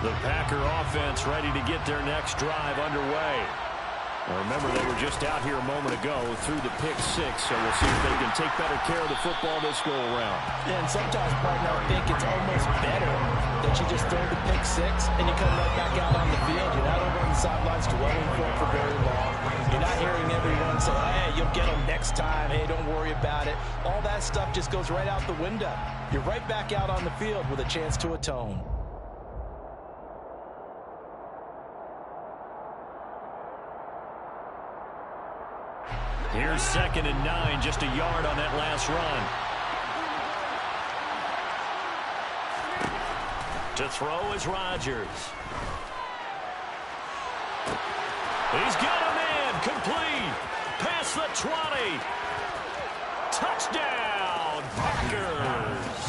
The Packer offense ready to get their next drive underway. Now remember, they were just out here a moment ago through the pick six, so we'll see if they can take better care of the football this go-around. Yeah, and sometimes, partner, I think it's almost better that you just throw the pick six and you come right back out on the field. You're not over on the sidelines dwelling for very long. You're not hearing everyone say, hey, you'll get them next time. Hey, don't worry about it. All that stuff just goes right out the window. You're right back out on the field with a chance to atone. Here's 2nd and 9, just a yard on that last run. To throw is Rodgers. He's got a man, complete. Past the 20. Touchdown, Packers.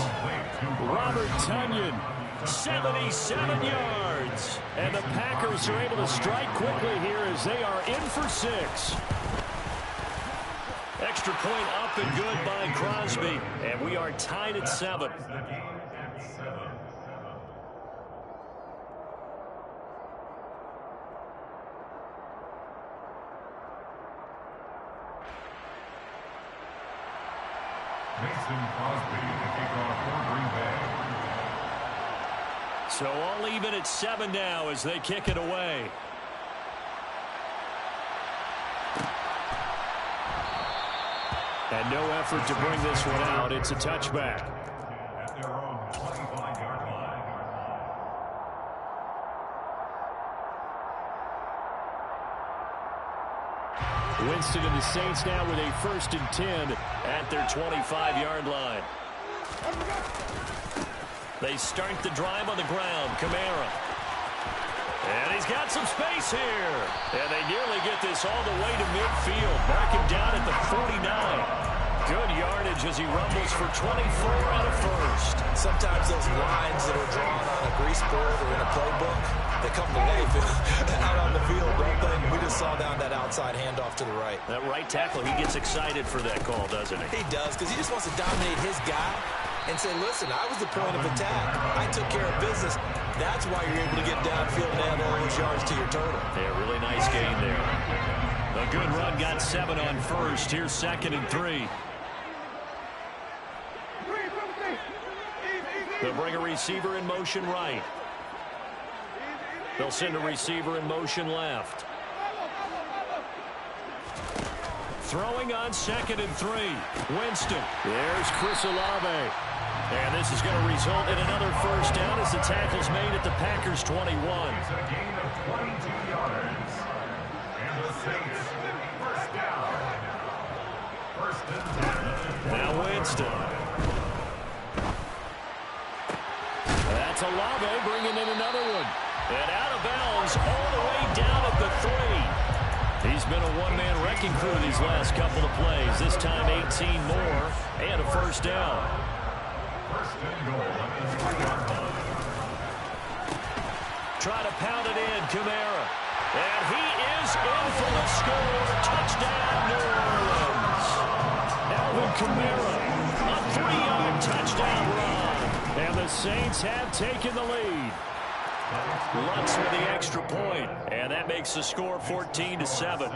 Robert Tonyan, 77 yards. And the Packers are able to strike quickly here as they are in for 6. Extra point up and good by Crosby. And we are tied at 7. So all even at 7 now as they kick it away. And no effort to bring this one out. It's a touchback. At their own 25-yard line. Winston and the Saints now with a 1st and 10 at their 25-yard line. They start the drive on the ground. Kamara. And he's got some space here. And they nearly get this all the way to midfield. Mark him down at the 49. Good yardage as he rumbles for 24 and a 1st. Sometimes those lines that are drawn on a grease board or in a playbook, they come to life out on the field, don't they? We just saw down that outside handoff to the right. That right tackle, he gets excited for that call, doesn't he? He does, because he just wants to dominate his guy and say, listen, I was the point of attack. I took care of business. That's why you're able to get downfield and add all those yards to your total. Yeah, really nice gain there. A good run, got 7 on 1st. Here's 2nd and 3. They'll bring a receiver in motion right. They'll send a receiver in motion left. Throwing on 2nd and 3. Winston. There's Chris Olave. And this is going to result in another 1st down as the tackle's made at the Packers' 21. It's a gain of 22 yards. And the Saints, 1st down. 1st and 10. Now Winston. That's Olave bringing in another one. And out of bounds all the way down at the 3. He's been a one-man wrecking crew these last couple of plays. This time 18 more and a 1st down. 1st and goal. Try to pound it in, Kamara. And he is in for the score. Touchdown, New Orleans. Alvin Kamara, a 3-yard touchdown run. And the Saints have taken the lead. Lutz with the extra point, and that makes the score 14-7.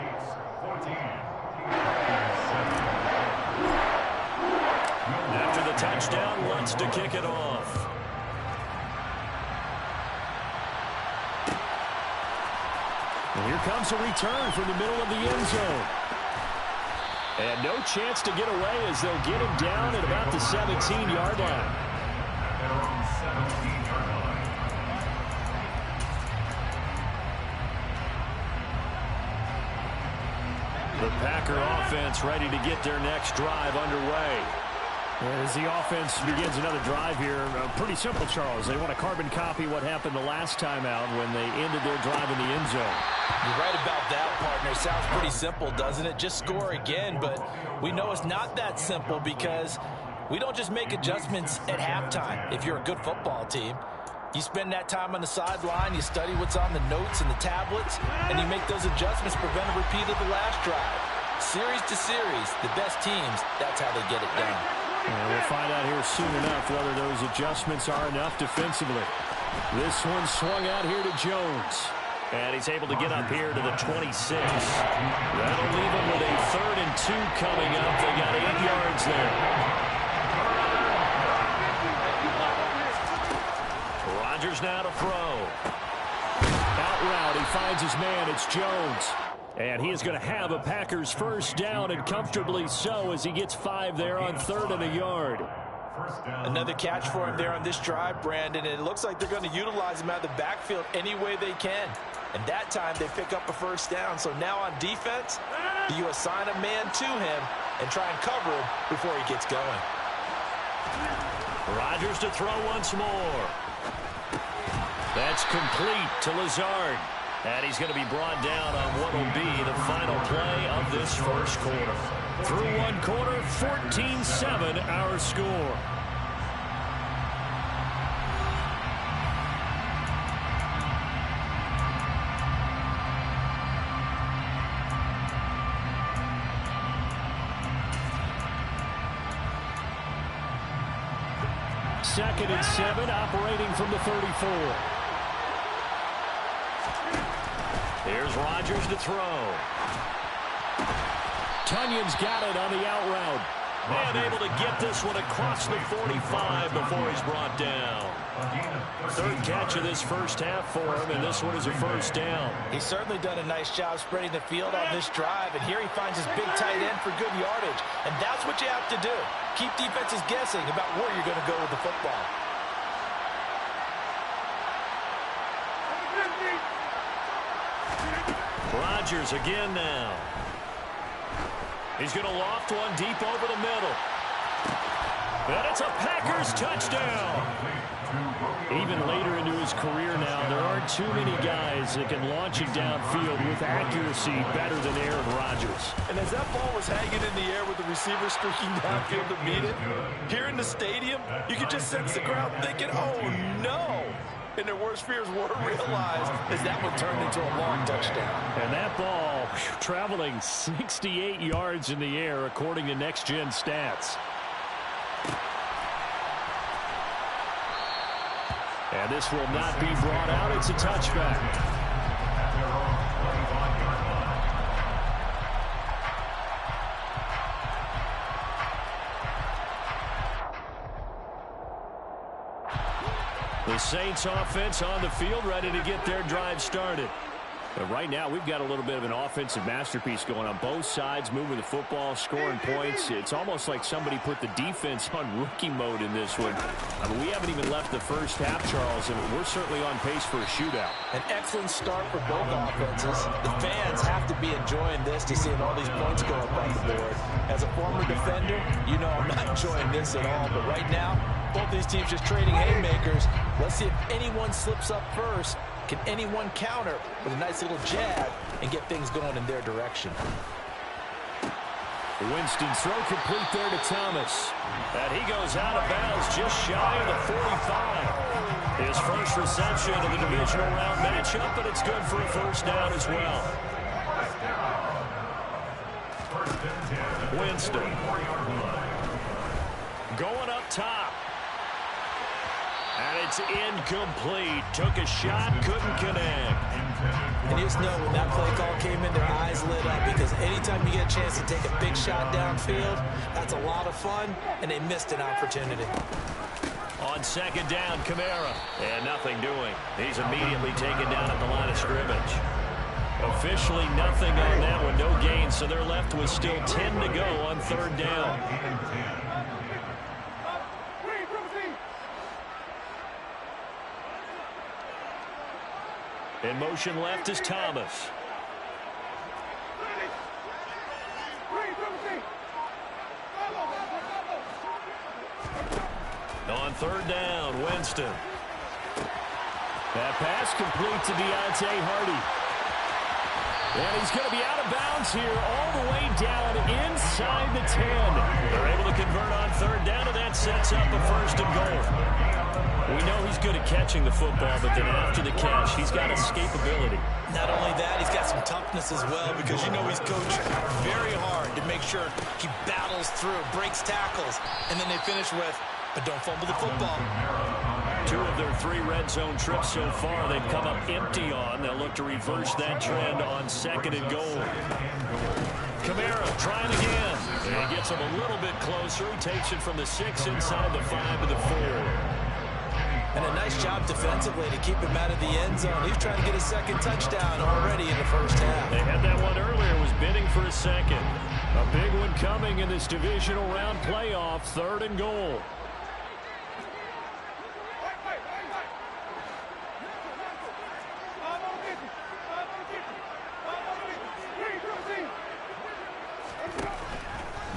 After the touchdown, Lutz to kick it off. And here comes a return from the middle of the end zone. And no chance to get away as they'll get him down at about the 17-yard line. The Packer offense ready to get their next drive underway. As the offense begins another drive here, pretty simple, Charles. They want to carbon copy what happened the last time out when they ended their drive in the end zone. You're right about that, partner. Sounds pretty simple, doesn't it? Just score again, but we know it's not that simple because we don't just make adjustments at halftime. If you're a good football team, you spend that time on the sideline, you study what's on the notes and the tablets, and you make those adjustments, prevent a repeat of the last drive. Series to series, the best teams, that's how they get it done. And we'll find out here soon enough whether those adjustments are enough defensively. This one swung out here to Jones. And he's able to get up here to the 26. That'll leave him with a 3rd and 2 coming up. They got 8 yards there. Rodgers now to throw. Out route, he finds his man. It's Jones. And he is going to have a Packers first down, and comfortably so, as he gets 5 there on 3rd and a yard. Another catch for him there on this drive, Brandon, and it looks like they're going to utilize him out of the backfield any way they can. And that time they pick up a first down. So now on defense, do you assign a man to him and try and cover him before he gets going? Rodgers to throw once more. That's complete to Lazard. And he's going to be brought down on what will be the final play of this first quarter. Through one quarter, 14-7 our score. Second and 7, operating from the 34. Here's Rodgers to throw. Tunyon's got it on the out route. And able to get this one across the 45 before he's brought down. 3rd catch of this first half for him, and this one is a first down. He's certainly done a nice job spreading the field on this drive, and here he finds his big tight end for good yardage. And that's what you have to do. Keep defenses guessing about where you're going to go with the football. Rodgers again now. He's going to loft one deep over the middle. And it's a Packers touchdown. Even later into his career now, there aren't too many guys that can launch it downfield with accuracy better than Aaron Rodgers. And as that ball was hanging in the air with the receiver streaking downfield to meet it, here in the stadium, you could just sense the crowd thinking, oh no. And their worst fears were realized as that one turned into a long touchdown. And that ball traveling 68 yards in the air, according to Next Gen Stats. And this will not be brought out. It's a touchback. The Saints offense on the field, ready to get their drive started. But right now, we've got a little bit of an offensive masterpiece going on both sides, moving the football, scoring points. It's almost like somebody put the defense on rookie mode in this one. I mean, we haven't even left the first half, Charles, and we're certainly on pace for a shootout. An excellent start for both offenses. The fans have to be enjoying this to seeing all these points go up on the board. As a former defender, you know I'm not enjoying this at all. But right now, both these teams just trading haymakers. Let's see if anyone slips up first. Can anyone counter with a nice little jab and get things going in their direction? Winston throw complete there to Thomas. And he goes out of bounds just shy of the 45. His first reception of the divisional round matchup, but it's good for a first down as well. Winston going up top. And it's incomplete. Took a shot, couldn't connect. And you just know when that play call came in, their eyes lit up, because anytime you get a chance to take a big shot downfield, that's a lot of fun, and they missed an opportunity. On second down, Kamara. And nothing doing. He's immediately taken down at the line of scrimmage. Officially nothing on that one, no gain, so they're left with still 10 to go on third down. In motion left is Thomas. On third down, Winston. That pass complete to Deontay Hardy. And he's going to be out of bounds here all the way down inside the 10. They're able to convert on third down, and that sets up a first and goal. We know he's good at catching the football, but then after the catch, he's got escapability. Not only that, he's got some toughness as well, because you know he's coached very hard to make sure he battles through, breaks tackles, and then they finish with, but don't fumble the football. 2 of their 3 red zone trips so far, they've come up empty on. They'll look to reverse that trend on 2nd and goal. Kamara trying again. And he gets him a little bit closer. He takes it from the 6 inside the 5 to the 4. And a nice job defensively to keep him out of the end zone. He's trying to get a 2nd touchdown already in the first half. They had that one earlier, was bidding for a 2nd. A big one coming in this divisional round playoff, 3rd and goal.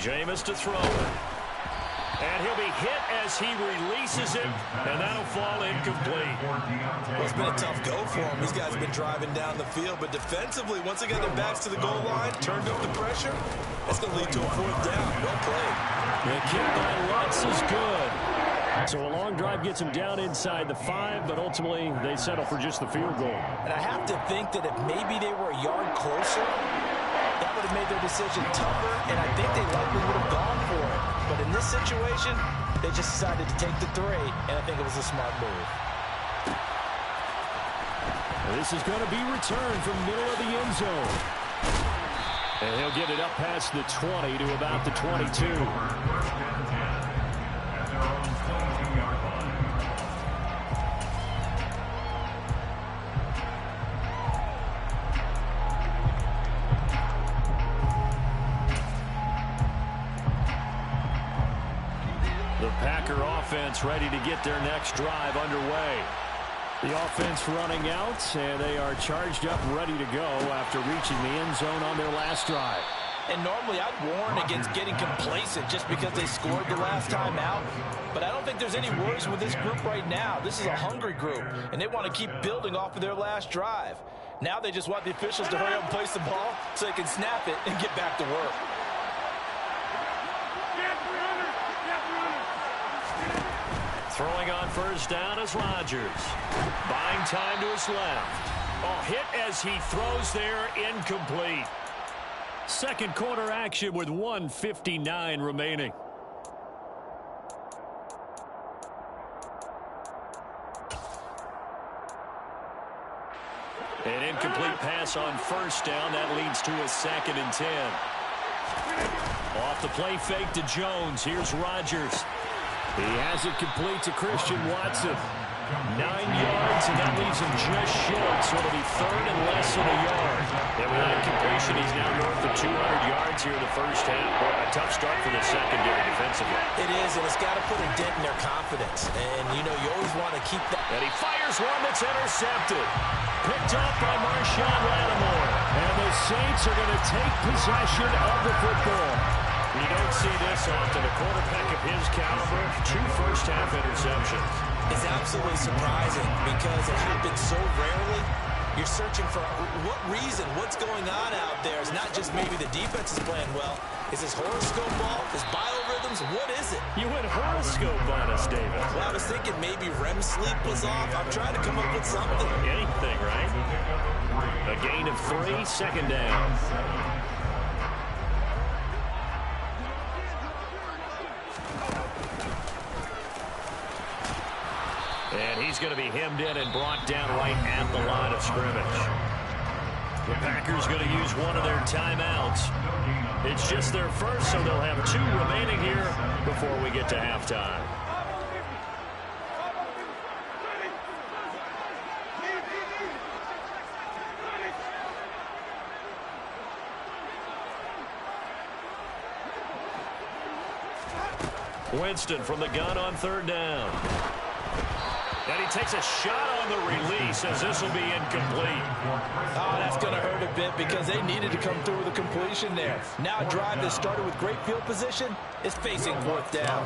Jameis to throw. And he'll be hit as he releases it, and that'll fall incomplete. Well, it's been a tough go for him. These guys have been driving down the field, but defensively, once they got their backs to the goal line, turned up the pressure, that's going to lead to a 4th down. Well played. The kick by Lutz is good. So a long drive gets them down inside the 5, but ultimately they settle for just the field goal. And I have to think that if maybe they were a yard closer, that would have made their decision tougher, and I think they likely would have gone for it. But in this situation, they just decided to take the 3, and I think it was a smart move. This is going to be returned from middle of the end zone. And he'll get it up past the 20 to about the 22. The Packer offense ready to get their next drive underway. The offense running out, and they are charged up ready to go after reaching the end zone on their last drive. And normally I'd warn against getting complacent just because they scored the last time out. But I don't think there's any worries with this group right now. This is a hungry group, and they want to keep building off of their last drive. Now they just want the officials to hurry up and place the ball so they can snap it and get back to work. Throwing on first down is Rodgers. Buying time to his left. Oh, hit as he throws there, incomplete. Second quarter action with 1:59 remaining. An incomplete pass on first down. That leads to a 2nd and 10. Off the play fake to Jones. Here's Rodgers. He has it complete to Christian Watson. 9 yards, and that leaves him just short, so it'll be 3rd and less than a yard. And with that completion, he's now north of 200 yards here in the first half. Boy, a tough start for the secondary defensively. It is, and it's got to put a dent in their confidence. And, you know, you always want to keep that. And he fires one that's intercepted. Picked up by Marshawn Lattimore. And the Saints are going to take possession of the football. You don't see this often. A quarterback of his caliber, 2 first-half interceptions. It's absolutely surprising because it happens so rarely. You're searching for what reason, what's going on out there. It's not just maybe the defense is playing well. Is this horoscope ball? Is biorhythms? What is it? You went horoscope on us, David. Well, I was thinking maybe REM sleep was off. I'm trying to come up with something. Anything, right? A gain of 3, 2nd down. And he's going to be hemmed in and brought down right at the line of scrimmage. The Packers going to use one of their timeouts. It's just their first, so they'll have 2 remaining here before we get to halftime. Winston from the gun on 3rd down. And he takes a shot on the release as this will be incomplete. Oh, that's going to hurt a bit because they needed to come through with a completion there. Now a drive that started with great field position is facing 4th down.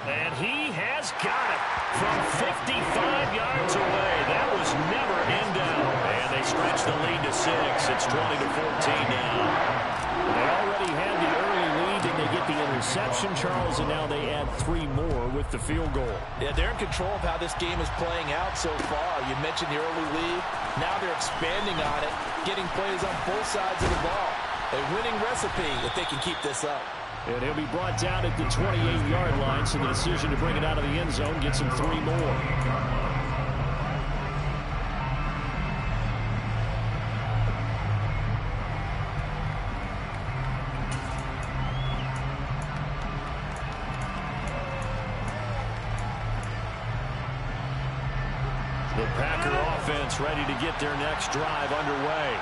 And he has got it from 55 yards away. That was never in doubt. And they stretch the lead to 6. It's 20-14 now. They already had the early lead, and they get the interception, Charles, and now they add 3 more with the field goal. Yeah, they're in control of how this game is playing out so far. You mentioned the early lead. Now they're expanding on it, getting plays on both sides of the ball. A winning recipe if they can keep this up. And he'll be brought down at the 28-yard line, so the decision to bring it out of the end zone gets him 3 more. The Packer offense ready to get their next drive underway.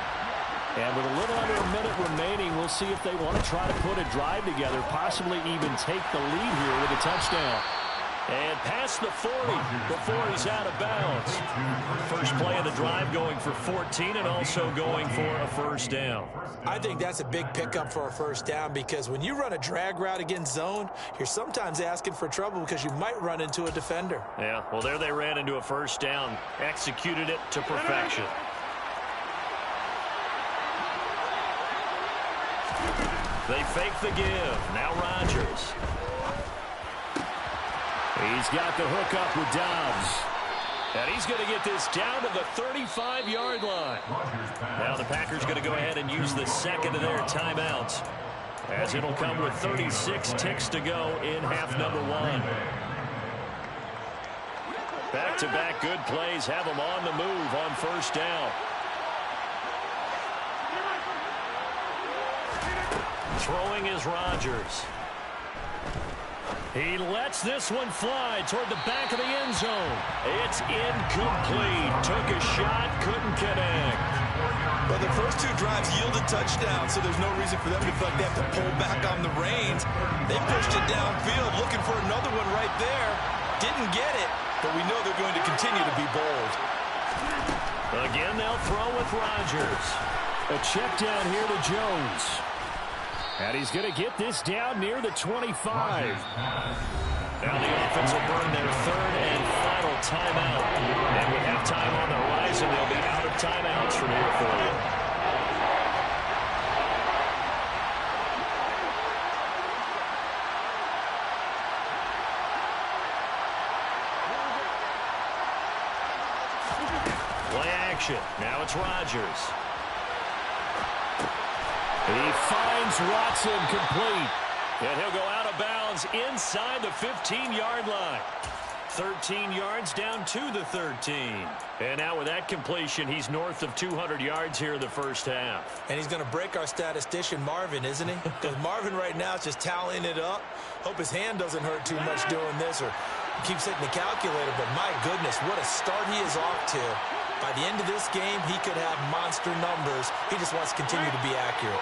And with a little under a minute remaining, we'll see if they want to try to put a drive together, possibly even take the lead here with a touchdown. And past the 40 before he's out of bounds. First play of the drive going for 14 and also going for a first down. I think that's a big pickup for a first down because when you run a drag route against zone, you're sometimes asking for trouble because you might run into a defender. Yeah, well, there they ran into a first down, executed it to perfection. They fake the give. Now Rodgers. He's got the hook up with Dobbs. And he's going to get this down to the 35-yard line. Now the Packers going to go ahead and use the second of their timeouts, as it'll come with 36 ticks to go in half number 1. Back-to-back good plays have them on the move on first down. Throwing is Rodgers. He lets this one fly toward the back of the end zone. It's incomplete. Took a shot, couldn't connect. Well, the first 2 drives yielded touchdowns, so there's no reason for them to feel like they have to pull back on the reins. They pushed it downfield, looking for another one right there. Didn't get it, but we know they're going to continue to be bold. Again, they'll throw with Rodgers. A check down here to Jones. And he's going to get this down near the 25. Now the offense will burn their third and final timeout. And with halftime on the horizon, they'll be out of timeouts from here for you. Play action. Now it's Rodgers. He finds Watson complete. And he'll go out of bounds inside the 15-yard line. 13 yards down to the 13. And now with that completion, he's north of 200 yards here in the first half. And he's going to break our statistician Marvin, isn't he? Because Marvin right now is just tallying it up. Hope his hand doesn't hurt too much doing this or keeps hitting the calculator. But my goodness, what a start he is off to. By the end of this game, he could have monster numbers. He just wants to continue to be accurate.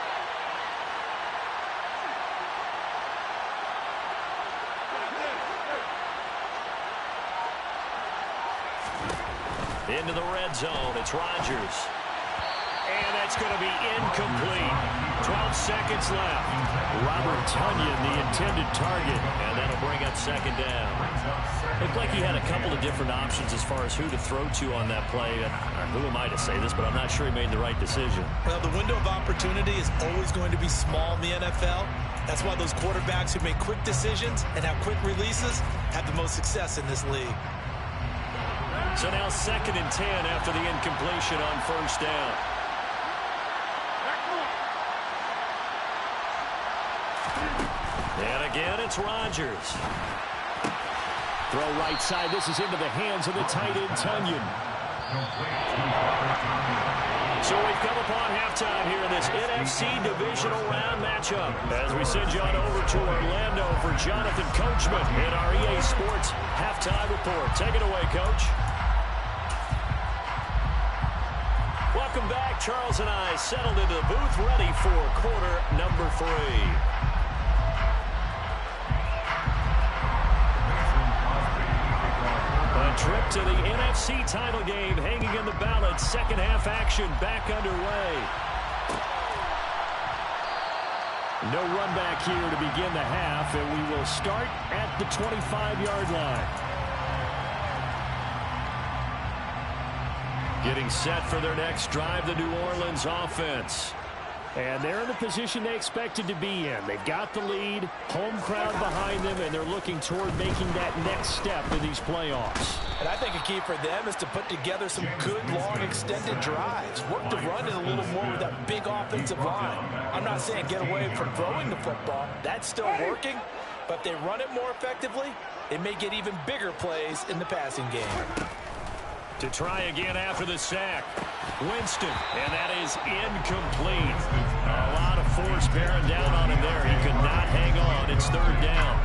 Into the red zone. It's Rodgers. And that's going to be incomplete. 12 seconds left. Robert Tonyan, the intended target. And that'll bring up second down. Looked like he had a couple of different options as far as who to throw to on that play. Who am I to say this, but I'm not sure he made the right decision. Well, the window of opportunity is always going to be small in the NFL. That's why those quarterbacks who make quick decisions and have quick releases have the most success in this league. So now 2nd and 10 after the incompletion on first down. And again, it's Rodgers. Throw right side. This is into the hands of the tight end, Tonyan. So we've come upon halftime here in this NFC Divisional Round matchup. As we send you on over to Orlando for Jonathan Coachman in our EA Sports Halftime Report. Take it away, Coach. Welcome back. Charles and I settled into the booth, ready for quarter number 3. A trip to the NFC title game hanging in the balance. Second half action back underway. No run back here to begin the half, and we will start at the 25-yard line. Getting set for their next drive, the New Orleans offense. And they're in the position they expected to be in. They've got the lead, home crowd behind them, and they're looking toward making that next step in these playoffs. And I think a key for them is to put together some good, long, extended drives. Work to run it a little more with that big offensive line. I'm not saying get away from throwing the football. That's still working. But if they run it more effectively, it may get even bigger plays in the passing game. To try again after the sack. Winston, and that is incomplete. A lot of force bearing down on him there. He could not hang on. It's third down.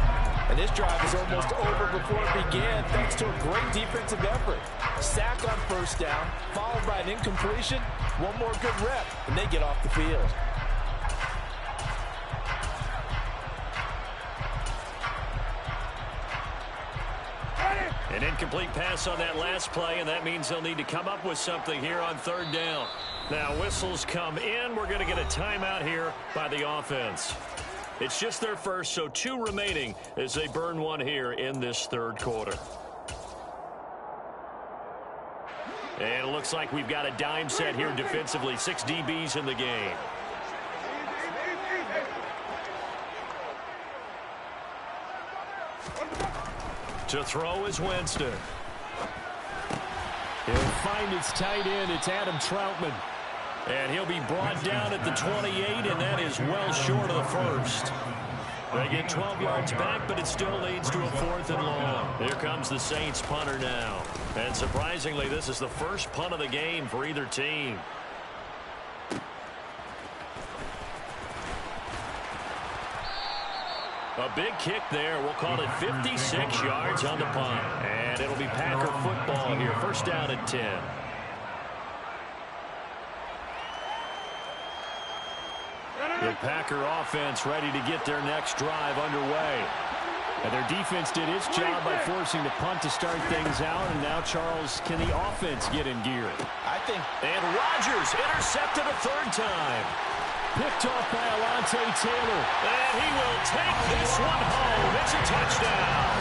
And this drive is almost over before it began thanks to a great defensive effort. Sack on first down, followed by an incompletion. One more good rep, and they get off the field. An incomplete pass on that last play, and that means they'll need to come up with something here on third down. Now, whistles come in. We're going to get a timeout here by the offense. It's just their first, so 2 remaining as they burn one here in this third quarter. And it looks like we've got a dime set here defensively. 6 DBs in the game. To throw is Winston. He'll find his tight end. It's Adam Troutman. And he'll be brought down at the 28, and that is well short of the first. They get 12 yards back, but it still leads to a 4th and long. Here comes the Saints punter now. And surprisingly, this is the first punt of the game for either team. A big kick there. We'll call it 56 yards on the punt. And it'll be Packer football here. First down at 10. The Packer offense ready to get their next drive underway. And their defense did its job by forcing the punt to start things out. And now, Charles, can the offense get in gear? And Rodgers intercepted a 3rd time. Picked off by Alontae Taylor. And he will take this one home. It's a touchdown.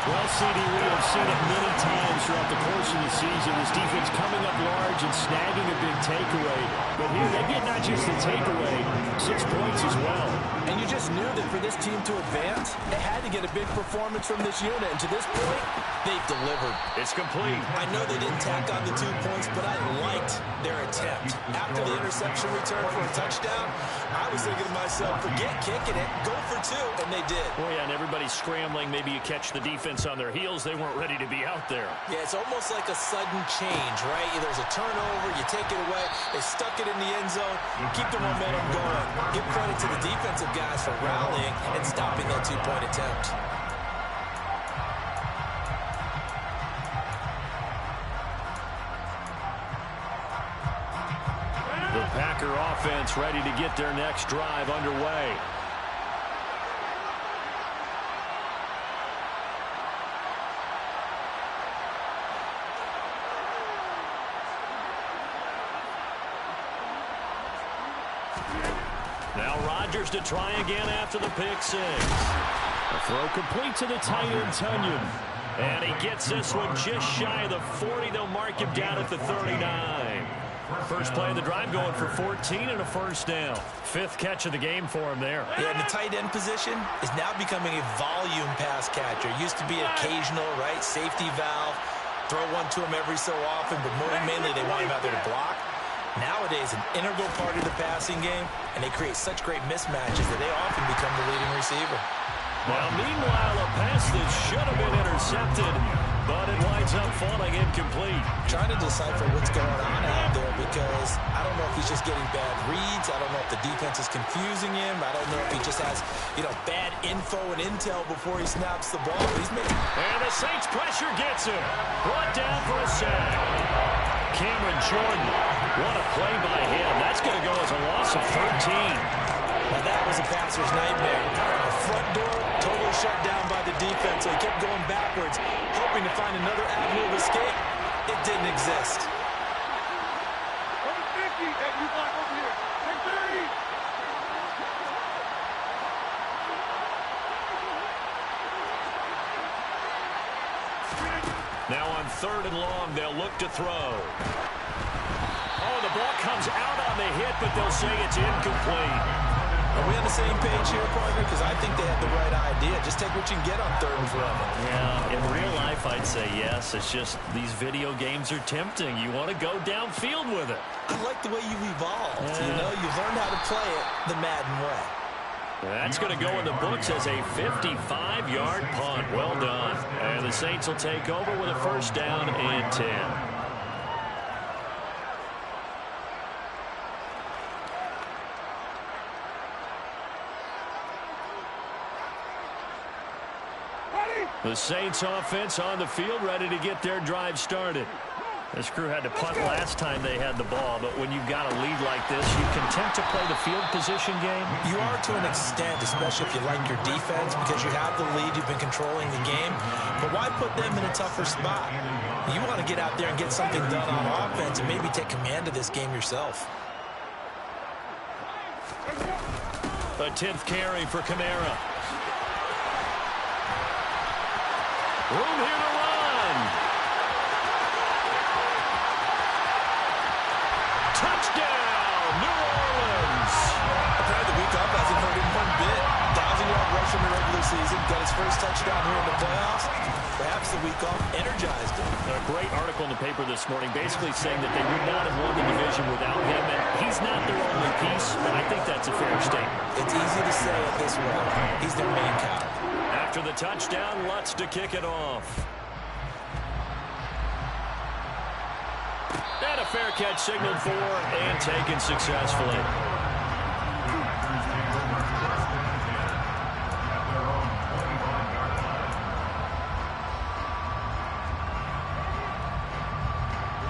Well, CD, we have seen it many times throughout the course of the season. This defense coming up large and snagging a big takeaway. But here they get not just the takeaway, 6 points as well. And you just knew that for this team to advance, they had to get a big performance from this unit. And to this point, they've delivered. It's complete. I know they didn't tack on the 2 points, but I liked their attempt. After the interception return for a touchdown, I was thinking to myself, forget kicking it, go for 2, and they did. Well, yeah, and everybody's scrambling. Maybe you catch the defense on their heels. They weren't ready to be out there. Yeah, it's almost like a sudden change, right? There's a turnover, you take it away, they stuck it in the end zone, keep the momentum going. Give credit to the defensive guys for rallying and stopping that 2-point attempt. The Packer offense ready to get their next drive underway. Now Rodgers to try again after the pick 6. A throw complete to the tight end, Tunyon. And he gets this one just shy of the 40. They'll mark him down at the 39. First play of the drive going for 14 and a first down. 5th catch of the game for him there. Yeah, and the tight end position is now becoming a volume pass catcher. It used to be occasional, right? Safety valve. Throw one to him every so often, but more mainly they want him out there to block. Nowadays, an integral part of the passing game, and they create such great mismatches that they often become the leading receiver. Now, meanwhile, a pass that should have been intercepted, but it winds up falling incomplete. Trying to decipher what's going on out there because I don't know if he's just getting bad reads. I don't know if the defense is confusing him. I don't know if he just has, bad info and intel before he snaps the ball. But he's making... And the Saints pressure gets him. Brought down for a sack. Cameron Jordan, what a play by him. That's going to go as a loss of 13. Now that was a passer's nightmare. The front door totally shut down by the defense, so he kept going backwards, hoping to find another avenue of escape. It didn't exist. Now on 3rd and long, they'll look to throw. Oh, the ball comes out on on the hit, but they'll say it's incomplete. Are we on the same page here, partner? Because I think they had the right idea. Just take what you can get on 3rd and forever. Yeah, in real life, I'd say yes. It's just these video games are tempting. You want to go downfield with it. I like the way you've evolved. You know, you've learned how to play it the Madden way. That's going to go in the books as a 55-yard punt. Well done. And the Saints will take over with a 1st down and 10. The Saints offense on the field, ready to get their drive started. This crew had to punt last time they had the ball, but when you've got a lead like this, you content to play the field position game? You are to an extent, especially if you like your defense, because you have the lead, you've been controlling the game. But why put them in a tougher spot? You want to get out there and get something done on offense and maybe take command of this game yourself. A 10th carry for Kamara. Room here to run. Touchdown, New Orleans. Apparently the week off hasn't hurt him one bit. 1,000-yard rush in the regular season. Got his first touchdown here in the playoffs. Perhaps the week off energized him. A great article in the paper this morning basically saying that they would not have won the division without him. And he's not their only piece, but I think that's a fair statement. It's easy to say it this way. He's their main cop. After the touchdown, Lutz to kick it off. And a fair catch signaled for and taken successfully.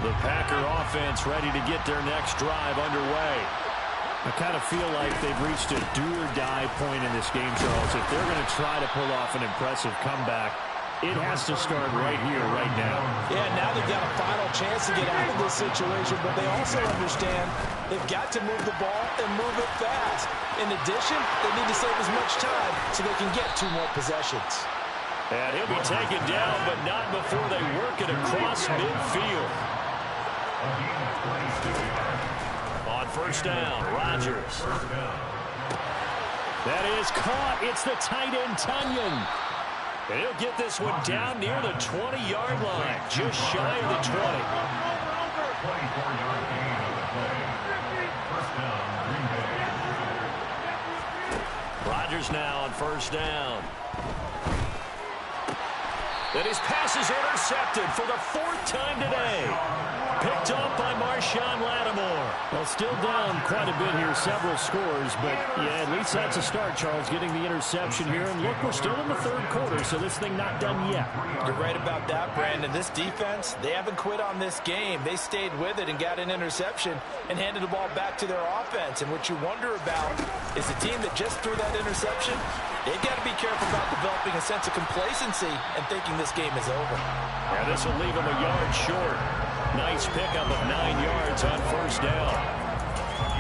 The Packer offense ready to get their next drive underway. I kind of feel like they've reached a do-or-die point in this game, Charles. If they're going to try to pull off an impressive comeback, it has to start right here, right now. Yeah, now they've got a final chance to get out of this situation, but they also understand they've got to move the ball and move it fast. In addition, they need to save as much time so they can get 2 more possessions. And he'll be taken down, but not before they work it across midfield. On 1st down, Rodgers. That is caught. It's the tight end, Tunyon. And he'll get this one down near the 20-yard line, just shy of the 20. Rodgers now on 1st down. And his pass is intercepted for the 4th time today. Picked up by Marshawn Lattimore. Well, still down quite a bit here, several scores, but yeah, at least that's a start, Charles, getting the interception here. And look, we're still in the 3rd quarter, so this thing not done yet. You're right about that, Brandon. This defense, they haven't quit on this game. They stayed with it and got an interception and handed the ball back to their offense. And what you wonder about is the team that just threw that interception, they've got to be careful about developing a sense of complacency and thinking this game is over. Yeah, this will leave them a yard short. Nice pickup of 9 yards on 1st down.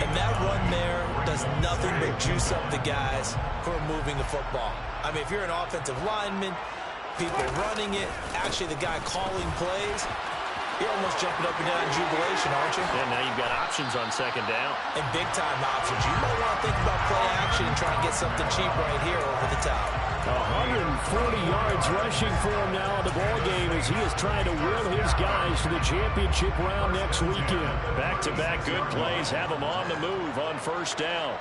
And that run there does nothing but juice up the guys who are moving the football. I mean, if you're an offensive lineman, people running it, actually the guy calling plays, you're almost jumping up and down in jubilation, aren't you? Yeah, now you've got options on 2nd down. And big-time options. You might want to think about play action and try and get something cheap right here over the top. 140 yards rushing for him now in the ball game as he is trying to will his guys to the championship round next weekend. Back-to-back good plays have him on the move on 1st down.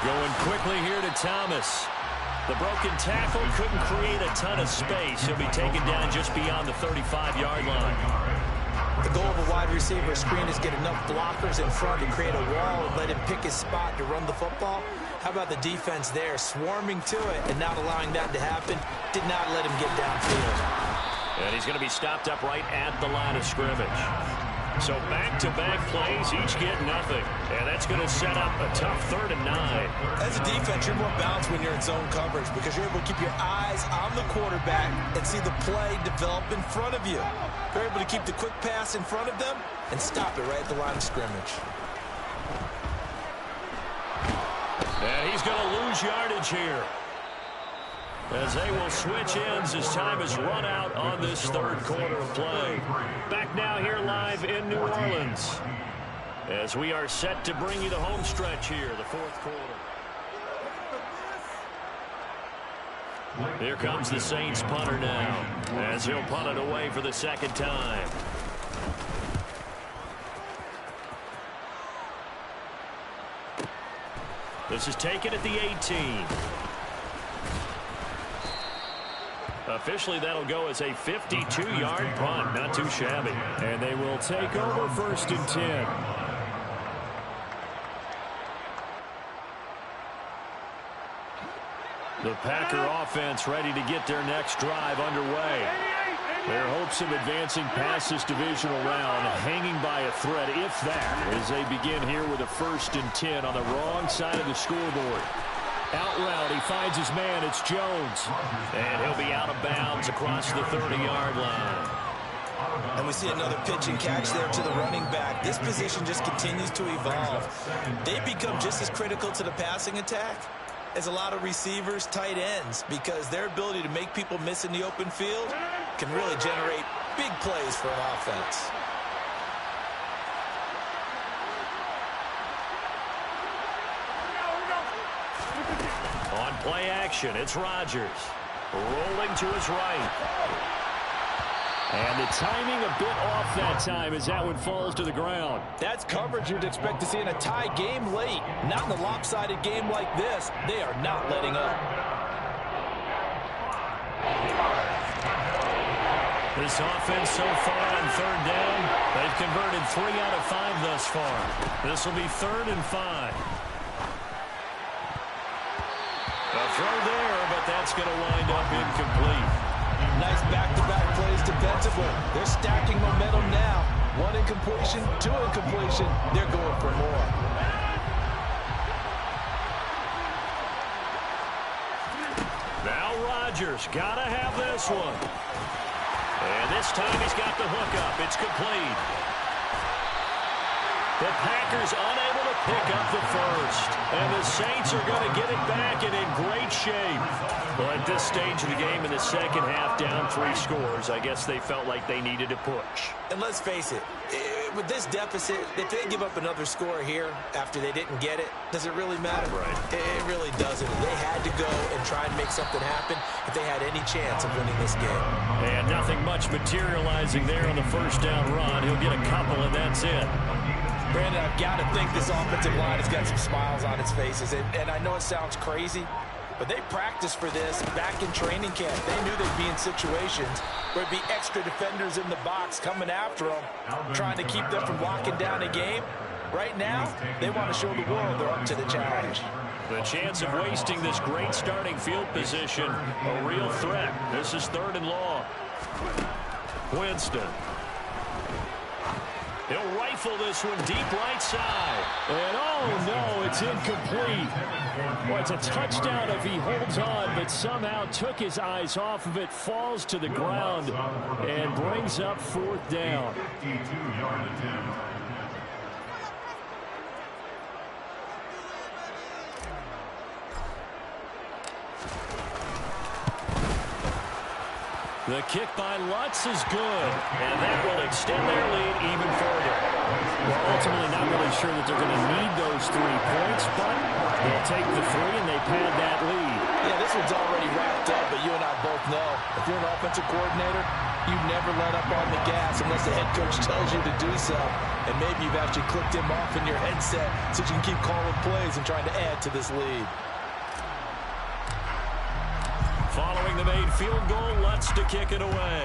Going quickly here to Thomas. The broken tackle couldn't create a ton of space. He'll be taken down just beyond the 35-yard line. The goal of a wide receiver screen is get enough blockers in front to create a wall and let him pick his spot to run the football. How about the defense there, swarming to it and not allowing that to happen? Did not let him get downfield. And he's going to be stopped up right at the line of scrimmage. So back-to-back plays, each get nothing. And that's going to set up a tough 3rd and 9. As a defense, you're more balanced when you're in zone coverage because you're able to keep your eyes on the quarterback and see the play develop in front of you. You're able to keep the quick pass in front of them and stop it right at the line of scrimmage. And he's going to lose yardage here. as they will switch ends as time has run out on this third quarter of play. Back now here live in New Orleans as we are set to bring you the home stretch here, the fourth quarter. Here comes the Saints punter now as he'll punt it away for the second time. This is taken at the 18. Officially, that'll go as a 52-yard punt. Not too shabby. And they will take over 1st and 10. The Packer offense ready to get their next drive underway. Their hopes of advancing past this divisional round hanging by a thread, if that, as they begin here with a 1st and 10 on the wrong side of the scoreboard. Out route, he finds his man. It's Jones. And he'll be out of bounds across the 30-yard line. And we see another pitch and catch there to the running back. This position just continues to evolve. They become just as critical to the passing attack as a lot of receivers, tight ends, because their ability to make people miss in the open field can really generate big plays for an offense. On play action, it's Rodgers. Rolling to his right. And the timing a bit off that time as that one falls to the ground. That's coverage you'd expect to see in a tie game late. Not in a lopsided game like this. They are not letting up. This offense so far on 3rd down, they've converted 3 out of 5 thus far. This will be 3rd and 5. A throw there, but that's going to wind up incomplete. Nice back-to-back plays defensively. They're stacking momentum now. 1 incompletion, 2 incompletion. They're going for more. Now Rodgers got to have this one. And this time he's got the hook up. It's complete. The Packers unable to pick up the first. And the Saints are going to get it back and in great shape. Well, at this stage of the game in the second half, down 3 scores, I guess they felt like they needed to push. And let's face it, with this deficit, if they give up another score here after they didn't get it, does it really matter? Right. It really doesn't. They had to go and try and make something happen if they had any chance of winning this game. And nothing much materializing there on the 1st down run. He'll get a couple, and that's it. Brandon, I've got to think this offensive line has got some smiles on its faces. And I know it sounds crazy, but they practiced for this back in training camp. They knew they'd be in situations where it'd be extra defenders in the box coming after them, trying to keep them from locking down a game. Right now, they want to show the world they're up to the challenge. The chance of wasting this great starting field position, a real threat. This is 3rd and long. Winston. He'll rifle this one deep right side. And oh no, it's incomplete. Well, it's a touchdown if he holds on, but somehow took his eyes off of it, falls to the ground, and brings up 4th down. The kick by Lutz is good, and that will extend their lead even further. Well, ultimately not really sure that they're going to need those 3 points, but they'll take the 3 and they pad that lead. Yeah, this one's already wrapped up, but you and I both know if you're an offensive coordinator, you never let up on the gas unless the head coach tells you to do so. And maybe you've actually clicked him off in your headset so you can keep calling plays and trying to add to this lead. Following the made field goal, Lutz to kick it away.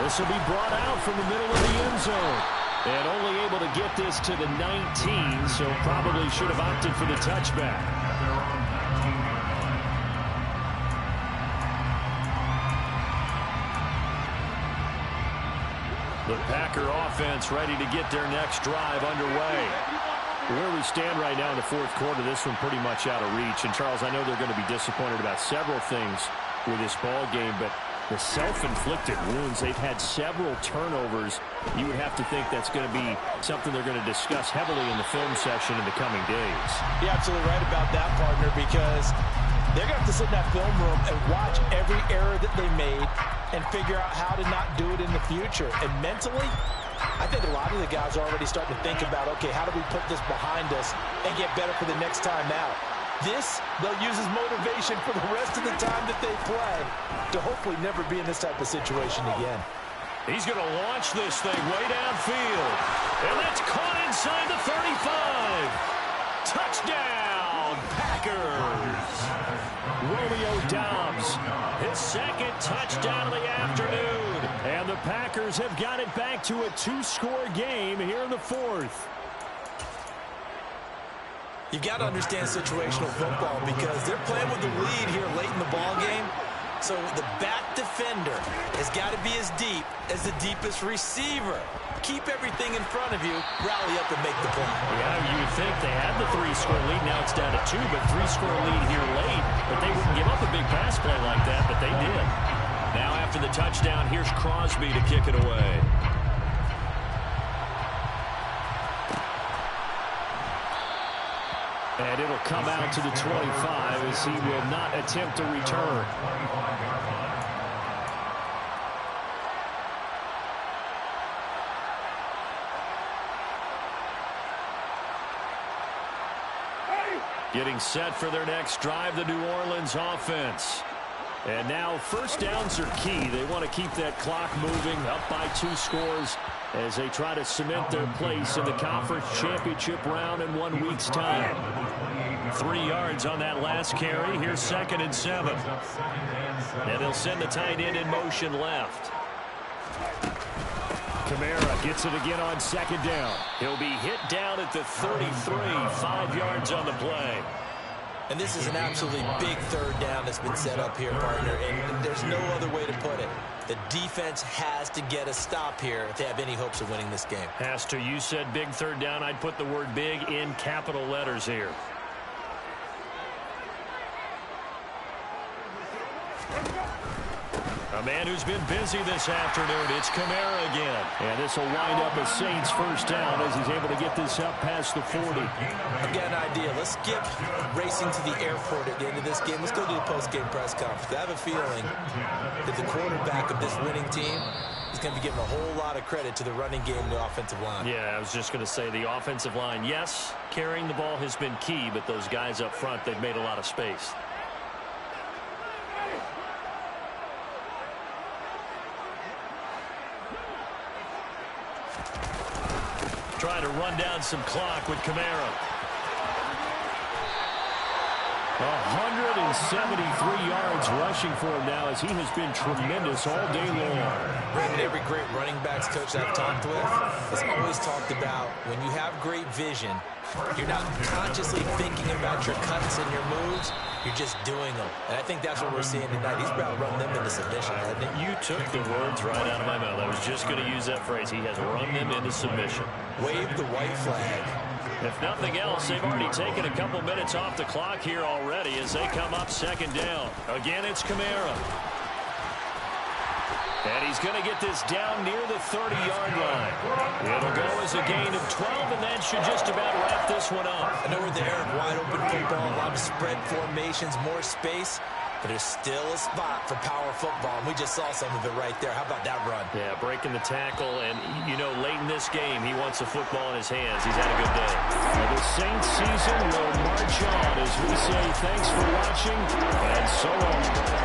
This will be brought out from the middle of the end zone. And only able to get this to the 19, so probably should have opted for the touchback. The Packer offense ready to get their next drive underway. Where we stand right now in the 4th quarter, this one pretty much out of reach. And, Charles, I know they're going to be disappointed about several things with this ball game, but The self-inflicted wounds, they've had several turnovers. You would have to think that's going to be something they're going to discuss heavily in the film session in the coming days. You're absolutely right about that, partner, because they're going to have to sit in that film room and watch every error that they made and figure out how to not do it in the future. And mentally, I think a lot of the guys are already starting to think about, okay, how do we put this behind us and get better for the next time out? This, they'll use as motivation for the rest of the time that they play to hopefully never be in this type of situation again. He's going to launch this thing way downfield. And that's caught inside the 35. Touchdown, Packers. Romeo Doubs, his second touchdown of the afternoon. And the Packers have got it back to a 2-score game here in the fourth. You've got to understand situational football because they're playing with the lead here late in the ball game. So the back defender has got to be as deep as the deepest receiver. Keep everything in front of you, rally up and make the play. Yeah, you would think they had the 3-score lead. Now it's down to 2, but 3-score lead here late. But they wouldn't give up a big pass play like that, but they did. Now after the touchdown, here's Crosby to kick it away. And it'll come out to the 25 as he will not attempt a return. Getting set for their next drive, the New Orleans offense. And now first downs are key. They want to keep that clock moving up by 2 scores as they try to cement their place in the conference championship round in 1 week's time. 3 yards on that last carry. Here's 2nd and 7. And they'll send the tight end in motion left. Kamara gets it again on 2nd down. He'll be hit down at the 33, 5 yards on the play. And this is an absolutely big 3rd down that's been set up here, partner, and there's no other way to put it. The defense has to get a stop here if they have any hopes of winning this game. Has to. You said big 3rd down. I'd put the word big in capital letters here. A man who's been busy this afternoon, it's Kamara again. And this will wind up a Saints 1st down as he's able to get this up past the 40. Again, idea. Let's skip racing to the airport at the end of this game. Let's go to the post-game press conference. I have a feeling that the quarterback of this winning team is going to be giving a whole lot of credit to the running game and the offensive line. Yeah, I was just going to say the offensive line, yes, carrying the ball has been key, but those guys up front, they've made a lot of space. Trying to run down some clock with Kamara. 173 yards rushing for him now as he has been tremendous all day long. Brandon, every great running backs coach I've talked with has always talked about when you have great vision, you're not consciously thinking about your cuts and your moves. You're just doing them. And I think that's what we're seeing tonight. He's about to run them into submission, hasn't he? You took the words right out of my mouth. I was just going to use that phrase. He has run them into submission. Wave the white flag. If nothing else, they've already taken a couple minutes off the clock here already as they come up 2nd down. Again, it's Kamara. And he's going to get this down near the 30-yard line. It'll go as a gain of 12, and that should just about wrap this one up. I know we're there, wide open football, a lot of spread formations, more space, but there's still a spot for power football, and we just saw some of it right there. How about that run? Yeah, breaking the tackle, and, you know, late in this game, he wants the football in his hands. He's had a good day. Well, the Saints season will march on as we say thanks for watching, and so long.